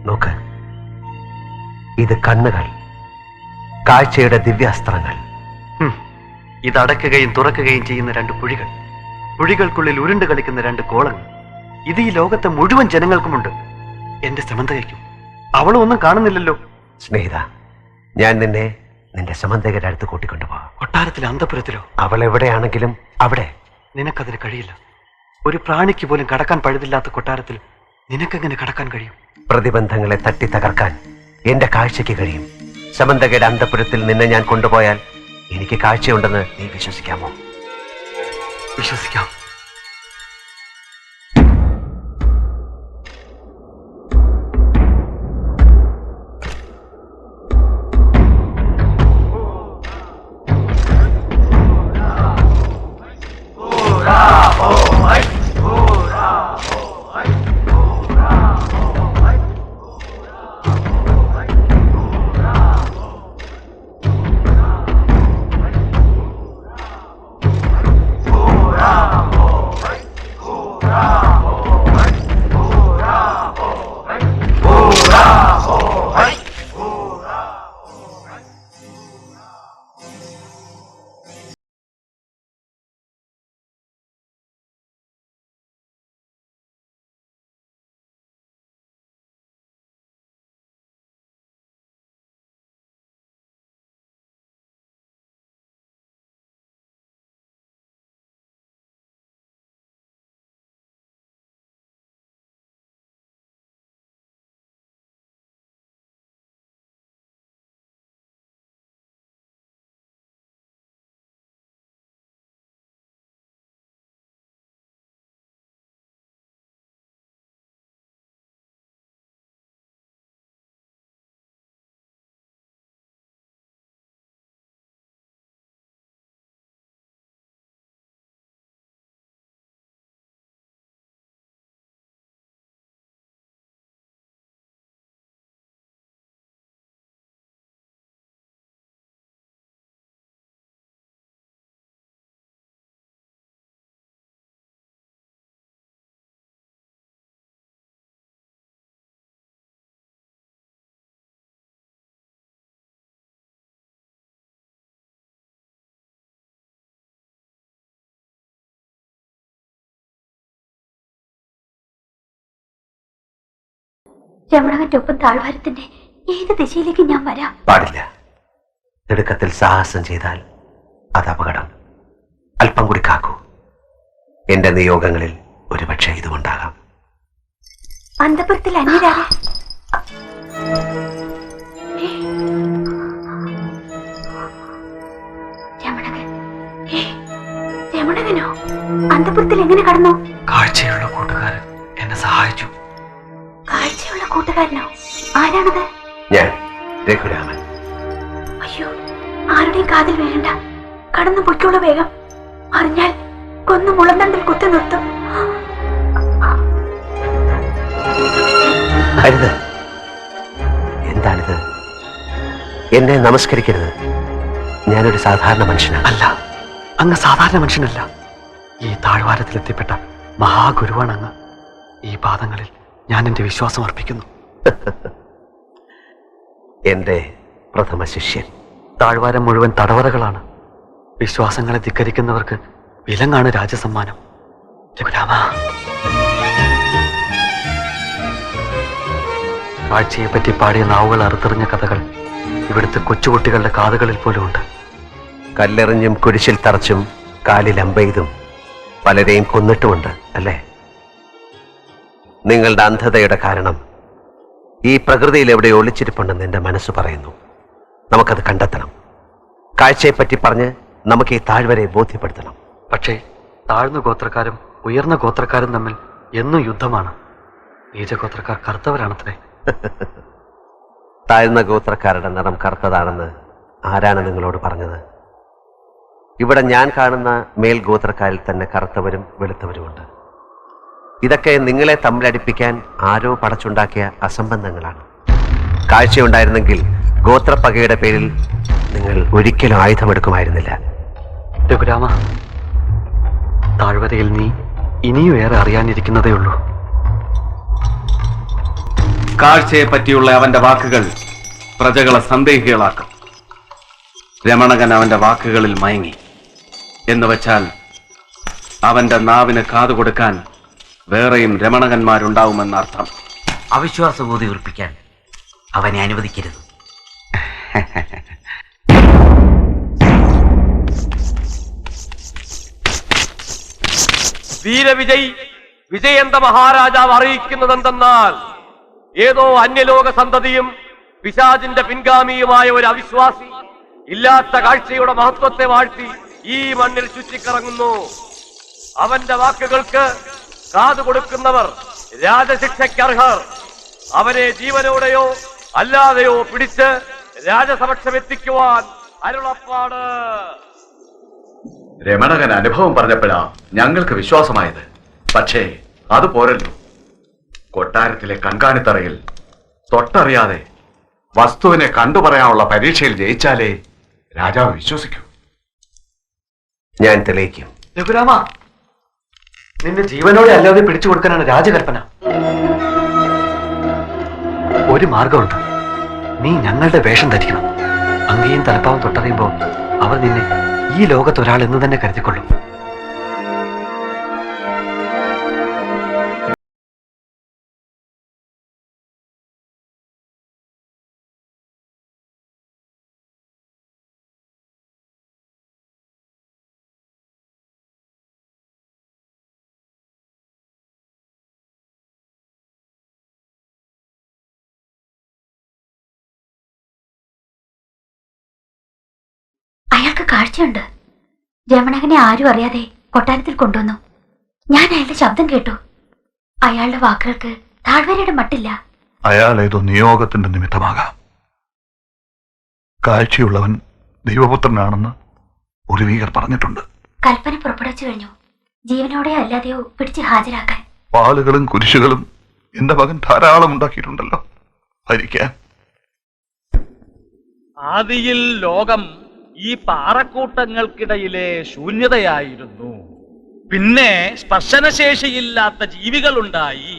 നോക്ക്, ഇത് കണ്ണുകൾ, കാഴ്ചയുടെ ദിവ്യാസ്ത്രങ്ങൾ. ഇത് അടയ്ക്കുകയും തുറക്കുകയും ചെയ്യുന്ന രണ്ട് കുഴികൾ, കുഴികൾക്കുള്ളിൽ ഉരുണ്ട് കളിക്കുന്ന രണ്ട് കോളങ്ങൾ. ഇത് ഈ ലോകത്തെ മുഴുവൻ ജനങ്ങൾക്കുമുണ്ട്, എന്റെ സമന്തകയ്ക്കും. അവളും ഒന്നും കാണുന്നില്ലല്ലോ. സ്നേഹിത, ഞാൻ നിന്റെ സമന്തകയുടെ അടുത്ത് കൂട്ടിക്കൊണ്ടുപോകാം. കൊട്ടാരത്തിലെ അന്തപുരത്തിലോ? അവൾ എവിടെയാണെങ്കിലും അവിടെ. നിനക്കതിന് കഴിയില്ല. ഒരു പ്രാണിക്ക് പോലും കടക്കാൻ പഴുതില്ലാത്ത കൊട്ടാരത്തിൽ നിനക്കെങ്ങനെ കടക്കാൻ കഴിയും? പ്രതിബന്ധങ്ങളെ തട്ടി തകർക്കാൻ എന്റെ കാഴ്ചയ്ക്ക് കഴിയും. സമന്തകയുടെ അന്തപുരത്തിൽ നിന്നെ ഞാൻ കൊണ്ടുപോയാൽ എനിക്ക് കാഴ്ചയുണ്ടെന്ന് നീ വിശ്വസിക്കാമോ? വിശ്വസിക്കാം. രമണവന്റെ ഒപ്പം താഴ്വാരത്തിന്റെ ഏത് ദിശയിലേക്ക് ഞാൻ വരാം? പാടില്ല. തിടുക്കത്തിൽ സാഹസം ചെയ്താൽ അത് അപകടം. അല്പം കൂടി കാക്കൂ. എന്റെ നിയോഗങ്ങളിൽ ഒരുപക്ഷെ ഇതുകൊണ്ടാകാം. അന്തപുരത്തിൽ അന്യരാരെ? രമണകനോ? അന്തപുരത്തിൽ എങ്ങനെ കടന്നു? കാഴ്ചയുള്ള കൂട്ടുകാരൻ എന്നെ സഹായിച്ചു. കാഴ്ചയുള്ള കൂട്ടുകാരനോ? ആരാണത്? ഞാൻ രഘുരാമൻ. അയ്യോ, ആരുടെയും കാതിൽ വീഴണ്ട. കടന്നു പൊയ്ക്കോളൂ വേഗം. അറിഞ്ഞാൽ കൊന്നു മുളന്തണ്ടിൽ കുത്തി നിർത്തും. അരുത്. എന്താണിത്? എന്നെ നമസ്കരിക്കരുത്. ഞാനൊരു സാധാരണ മനുഷ്യനാണ്. അല്ല, അങ്ങ് സാധാരണ മനുഷ്യനല്ല. ഈ താഴ്വാരത്തിലെത്തിപ്പെട്ട മഹാഗുരുവാണ് അങ്ങ്. ഈ പാദങ്ങളിൽ ഞാൻ എന്റെ വിശ്വാസം അർപ്പിക്കുന്നു. എന്റെ പ്രഥമ ശിഷ്യൻ. താഴ്വാരം മുഴുവൻ തടവറകളാണ്. വിശ്വാസങ്ങളെ ധിക്കരിക്കുന്നവർക്ക് വിലങ്ങാണ് രാജസമ്മാനം. രഘുരാമ, കാഴ്ചയെപ്പറ്റി പാടിയ നാവുകൾ അറുത്തെറിഞ്ഞ കഥകൾ ഇവിടുത്തെ കൊച്ചുകുട്ടികളുടെ കാതുകളിൽ പോലും ഉണ്ട്. കല്ലെറിഞ്ഞും കുരിശിൽ തറച്ചും കാലിൽ അമ്പെയ്തും പലരെയും കൊന്നിട്ടുമുണ്ട് അല്ലേ? നിങ്ങളുടെ അന്ധതയുടെ കാരണം ഈ പ്രകൃതിയിൽ എവിടെ ഒളിച്ചിരിപ്പുണ്ടെന്ന് എന്റെ മനസ്സ് പറയുന്നു. നമുക്കത് കണ്ടെത്തണം. കാഴ്ചയെപ്പറ്റി പറഞ്ഞ് നമുക്ക് ഈ താഴ്വരയെ ബോധ്യപ്പെടുത്തണം. പക്ഷേ താഴ്ന്ന ഗോത്രക്കാരും ഉയർന്ന ഗോത്രക്കാരും തമ്മിൽ എന്നും യുദ്ധമാണ്. നീചഗോത്രക്കാർ കറുത്തവരാണത്രേ. താഴ്ന്ന ഗോത്രക്കാരുടെ നിറം കറുത്തതാണെന്ന് ആരാണ് നിങ്ങളോട് പറഞ്ഞത്? ഇവിടെ ഞാൻ കാണുന്ന മേൽഗോത്രക്കാരിൽ തന്നെ കറുത്തവരും വെളുത്തവരുമുണ്ട്. ഇതൊക്കെ നിങ്ങളെ തമ്മിലടിപ്പിക്കാൻ ആരോ പടച്ചുണ്ടാക്കിയ അസംബന്ധങ്ങളാണ്. കാഴ്ചയുണ്ടായിരുന്നെങ്കിൽ ഗോത്രപ്പകയുടെ പേരിൽ നിങ്ങൾ ഒരിക്കലും ആയുധമെടുക്കുമായിരുന്നില്ല. രഘുരാമ, താഴ്വരയിൽ നീ ഇനിയും ഏറെ അറിയാനിരിക്കുന്നതേ ഉള്ളൂ. കാഴ്ചയെ പറ്റിയുള്ള അവന്റെ വാക്കുകൾ പ്രജകളെ സന്ദേഹികളാക്കും. രമണകൻ അവന്റെ വാക്കുകളിൽ മയങ്ങി എന്ന് വെച്ചാൽ അവന്റെ നാവിന് കാതുകൊടുക്കാൻ വേറെയും രമണകന്മാരുണ്ടാവുമെന്നർത്ഥം. അവിശ്വാസബോധി ഉറപ്പിക്കാൻ അവനെ അനുവദിക്കരുത്. വീരവിജയ് വിജയന്ത മഹാരാജാവ് അറിയിക്കുന്നതെന്തെന്നാൽ ഏതോ അന്യലോക സന്തതിയും പിശാചിന്റെ പിൻഗാമിയുമായ ഒരു അവിശ്വാസി ഇല്ലാത്ത കാഴ്ചയുടെ മഹത്വത്തെ വാഴ്ത്തി ഈ മണ്ണിൽ ചുറ്റിക്കറങ്ങുന്നു. അവന്റെ വാക്കുകൾക്ക് കാതു കൊടുക്കുന്നവർ രാജശിക്ഷയ്ക്കർഹർ. അവനെ ജീവനോടെയോ അല്ലാതെയോ പിടിച്ച് രാജസമക്ഷം എത്തിക്കുവാൻ അരുളപ്പാട്. രമണകൻ അനുഭവം പറഞ്ഞപ്പോഴാ ഞങ്ങൾക്ക് വിശ്വാസമായത്. പക്ഷേ അത് പോരല്ലോ. കൊട്ടാരത്തിലെ കൺകാണിത്തറയിൽ തൊട്ടറിയാതെ വസ്തുവിനെ കണ്ടുപറയാനുള്ള പരീക്ഷയിൽ ജയിച്ചാലേ രാജാവ് വിശ്വസിക്കൂ. ഞാൻ തെളിയിക്കും. രഘുരാമ, നിന്നെ ജീവനോടെ അല്ലാതെ പിടിച്ചു കൊടുക്കാനാണ് രാജകൽപ്പന. ഒരു മാർഗമുണ്ട്. നീ ഞങ്ങളുടെ വേഷം ധരിക്കണം. അങ്ങയും തലപ്പാവും തൊട്ടറിയുമ്പോൾ അവർ നിന്നെ ഈ ലോകത്തൊരാൾ എന്ന് തന്നെ കരുതിക്കൊള്ളും. അയാൾക്ക് കാഴ്ചയുണ്ട്. രമണകനെ ആരും അറിയാതെ കൊട്ടാരത്തിൽ കൊണ്ടുവന്നു. ഞാൻ അയാളുടെ ശബ്ദം കേട്ടു. അയാളുടെ വാക്കുകൾക്ക് താഴ്വരയുടെ മട്ടില്ല. അയാൾ ഏതോ നിയോഗത്തിന്റെ നിമിത്തമാകാം. കാഴ്ചയുള്ളവൻ ദൈവപുത്രനാണെന്ന് പൂർവീകർ പറഞ്ഞിട്ടുണ്ട്. കൽപ്പന പുറപ്പെടുവിച്ചു കഴിഞ്ഞു. ജീവനോടെ അല്ലാതെയോ പിടിച്ച് ഹാജരാക്കാൻ. പാലുകളും കുരിശുകളും എന്റെ മകൻ ധാരാളം ഉണ്ടാക്കിയിട്ടുണ്ടല്ലോ. ഭരിക്കാൻ ആദിയിൽ ലോകം ഈ പാറക്കൂട്ടങ്ങൾക്കിടയിലെ ശൂന്യതയായിരുന്നു. പിന്നെ സ്പർശനശേഷിയില്ലാത്ത ജീവികളുണ്ടായി.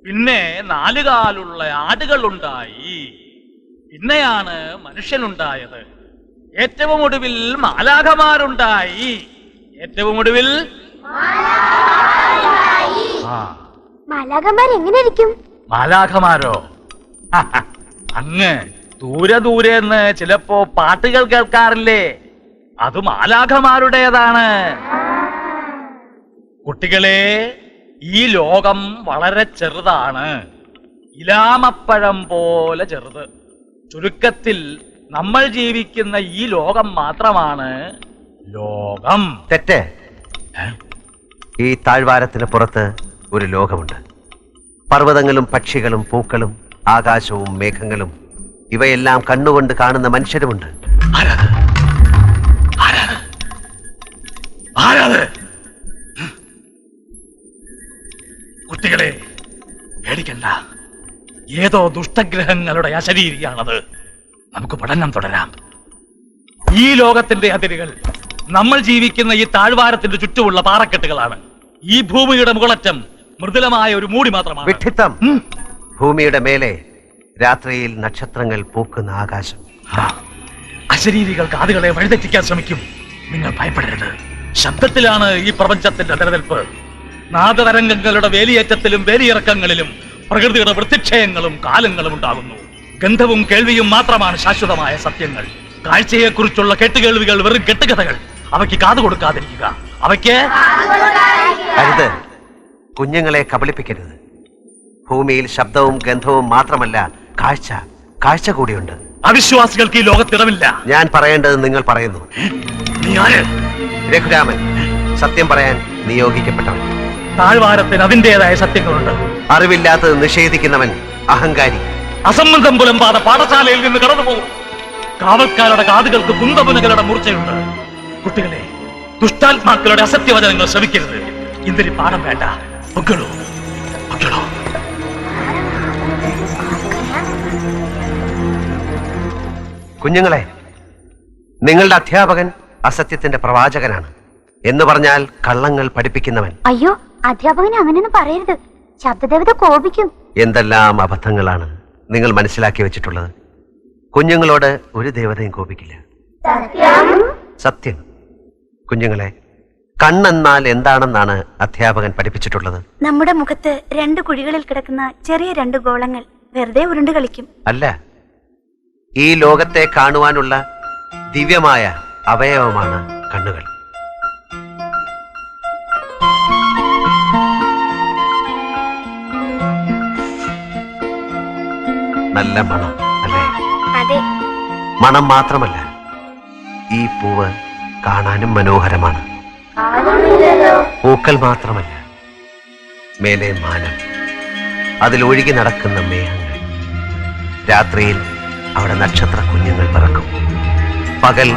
പിന്നെ നാലുകാലുള്ള ആടുകളുണ്ടായി. പിന്നെയാണ് മനുഷ്യനുണ്ടായത്. ഏറ്റവും ഒടുവിൽ മാലാഖമാരുണ്ടായി. ഏറ്റവും ഒടുവിൽ മാലാഖമാരെങ്ങനെയിരിക്കും? മാലാഖമാരോ? അങ്ങ് ദൂരെ ദൂരെന്ന് ചിലപ്പോ പാട്ടുകൾ കേൾക്കാറില്ലേ? അത് മാലാഖമാരുടേതാണ്. കുട്ടികളെ, ഈ ലോകം വളരെ ചെറുതാണ്. ഇലാമപ്പഴം പോലെ ചെറുത്. ചുരുക്കത്തിൽ നമ്മൾ ജീവിക്കുന്ന ഈ ലോകം മാത്രമാണ് ലോകം. തെറ്റ്. ഈ താഴ്വാരത്തിന് പുറത്ത് ഒരു ലോകമുണ്ട്. പർവ്വതങ്ങളും പക്ഷികളും പൂക്കളും ആകാശവും മേഘങ്ങളും ഇവയെല്ലാം കണ്ണുകൊണ്ട് കാണുന്ന മനുഷ്യരുമുണ്ട്. കുട്ടികളെ, പേടിക്കണ്ട. ഏതോ ദുഷ്ടഗ്രഹങ്ങളുടെ അശരീരിയാണത്. നമുക്ക് പഠനം തുടരാം. ഈ ലോകത്തിന്റെ അതിരുകൾ നമ്മൾ ജീവിക്കുന്ന ഈ താഴ്വാരത്തിന്റെ ചുറ്റുമുള്ള പാറക്കെട്ടുകളാണ്. ഈ ഭൂമിയുടെ മുകളറ്റം മൃദുലമായ ഒരു മൂടി മാത്രമാണ്. വിഡ്ഢിത്തം. ഭൂമിയുടെ മേലെ രാത്രിയിൽ നക്ഷത്രങ്ങൾ പൂക്കുന്ന ആകാശം. അശരീരികൾ കാതുകളെ വഴിതെറ്റിക്കാൻ ശ്രമിക്കും. നിങ്ങൾ ഭയപ്പെടരുത്. ശബ്ദത്തിലാണ് ഈ പ്രപഞ്ചത്തിന്റെ നിലനിൽപ്പ്. നാദതരംഗങ്ങളുടെ വേലിയേറ്റത്തിലും വേലിയിറക്കങ്ങളിലും പ്രകൃതിയുടെ വൃത്തിക്ഷയങ്ങളും കാലങ്ങളും ഉണ്ടാകുന്നു. ഗന്ധവും കേൾവിയും മാത്രമാണ് ശാശ്വതമായ സത്യങ്ങൾ. കാഴ്ചയെക്കുറിച്ചുള്ള കേട്ടുകേൾവികൾ വെറും കെട്ടുകഥകൾ. അവയ്ക്ക് കാതു കൊടുക്കാതിരിക്കുക. അവയ്ക്ക് അരുത്. കുഞ്ഞുങ്ങളെ കബളിപ്പിക്കരുത്. ഭൂമിയിൽ ശബ്ദവും ഗന്ധവും മാത്രമല്ല, കാഴ്ച കൂടിയുണ്ട്. അവിശ്വാസികൾക്ക് ഈ ലോകത്തിടമില്ല. ഞാൻ പറയേണ്ടത് നിങ്ങൾ പറയുന്നു. നീ ആര്? രഘുരാമൻ, സത്യം പറയാൻ നിയോഗിക്കപ്പെട്ടവൻ. താഴ്വാരത്തിന് അതിൻ്റെതായ സത്യങ്ങളുണ്ട്. അറിവില്ലാത്തത് നിഷേധിക്കുന്നവൻ അഹങ്കാരി. അസംബന്ധം പുലമ്പാതെ പാഠശാലയിൽ നിന്ന് കടന്നുപോകും. കാവൽക്കാരുടെ കാതുകൾക്ക് കുന്തമുനകളുടെ മൂർച്ചയുണ്ട്. കുട്ടികളെ, ദുഷ്ടാത്മാക്കളുടെ അസത്യവചനങ്ങൾ ശ്രമിക്കരുത്. ഇന്നലെ പാഠം വേണ്ട. പൊക്കളോ പൊക്കളോ. കുഞ്ഞുങ്ങളെ, നിങ്ങളുടെ അധ്യാപകൻ അസത്യത്തിന്റെ പ്രവാചകനാണ്. എന്ന് പറഞ്ഞാൽ കള്ളങ്ങൾ പഠിപ്പിക്കുന്നവൻ. അയ്യോ, അധ്യാപകനെ അങ്ങനെയൊന്നും പറയരുത്. ശബ്ദദേവത കോപിക്കും. എന്തെല്ലാം അബദ്ധങ്ങളാണ് നിങ്ങൾ മനസ്സിലാക്കി വെച്ചിട്ടുള്ളത്. കുഞ്ഞുങ്ങളോട് ഒരു ദേവതയും കോപിക്കില്ല. സത്യം. കുഞ്ഞുങ്ങളെ, കണ്ണെന്നാൽ എന്താണെന്നാണ് അധ്യാപകൻ പഠിപ്പിച്ചിട്ടുള്ളത്? നമ്മുടെ മുഖത്ത് 2 കുഴികളിൽ കിടക്കുന്ന ചെറിയ 2 ഗോളങ്ങൾ വെറുതെ ഉരുണ്ട് കളിക്കും. അല്ല, ഈ ലോകത്തെ കാണുവാനുള്ള ദിവ്യമായ അവയവമാണ് കണ്ണുകൾ. നല്ല മണം അല്ലേ? അതെ. മണം മാത്രമല്ല, ഈ പൂവ് കാണാനും മനോഹരമാണ്. പൂക്കൾ മാത്രമല്ല, മേലെ മാനം, അതിലൊഴുകി നടക്കുന്ന മേഘങ്ങൾ. രാത്രിയിൽ അവിടെ നക്ഷത്ര കുഞ്ഞുങ്ങൾ പറക്കും. പകൽ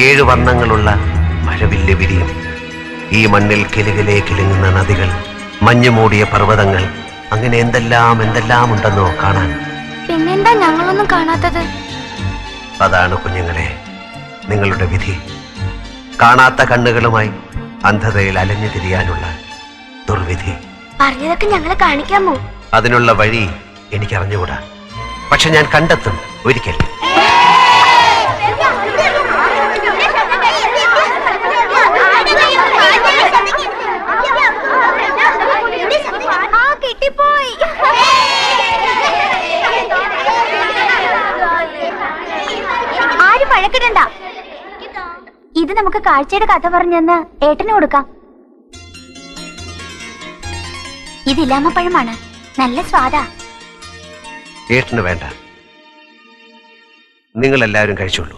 7 വർണ്ണങ്ങളുള്ള മഴവില്ല് വിരിയും. ഈ മണ്ണിൽ കിലുകിലേ കിലുങ്ങുന്ന നദികൾ, മഞ്ഞുമൂടിയ പർവ്വതങ്ങൾ, അങ്ങനെ എന്തെല്ലാം ഉണ്ടെന്നോ കാണാൻ. പിന്നെന്താ ഞങ്ങളൊന്നും കാണാത്തത്? അതാണ് കുഞ്ഞുങ്ങളെ നിങ്ങളുടെ വിധി. കാണാത്ത കണ്ണുകളുമായി അന്ധതയിൽ അലഞ്ഞു തിരിയാനുള്ള ദുർവിധി. പറഞ്ഞതൊക്കെ ഞങ്ങളെ കാണിക്കാമോ? അതിനുള്ള വഴി എനിക്കറിഞ്ഞുകൂടാ, പക്ഷെ ഞാൻ കണ്ടെത്തും ഒരിക്കൽ. ആരും വഴക്കിടണ്ട. ഇത് നമുക്ക് കാഴ്ചയുടെ കഥ പറഞ്ഞെന്ന് ഏട്ടന് കൊടുക്കാം. ഇത് ഇലാമപ്പഴമാണ്, നല്ല സ്വാദാ. ഏട്ടന് വേണ്ട, നിങ്ങളെല്ലാവരും കഴിച്ചോളൂ.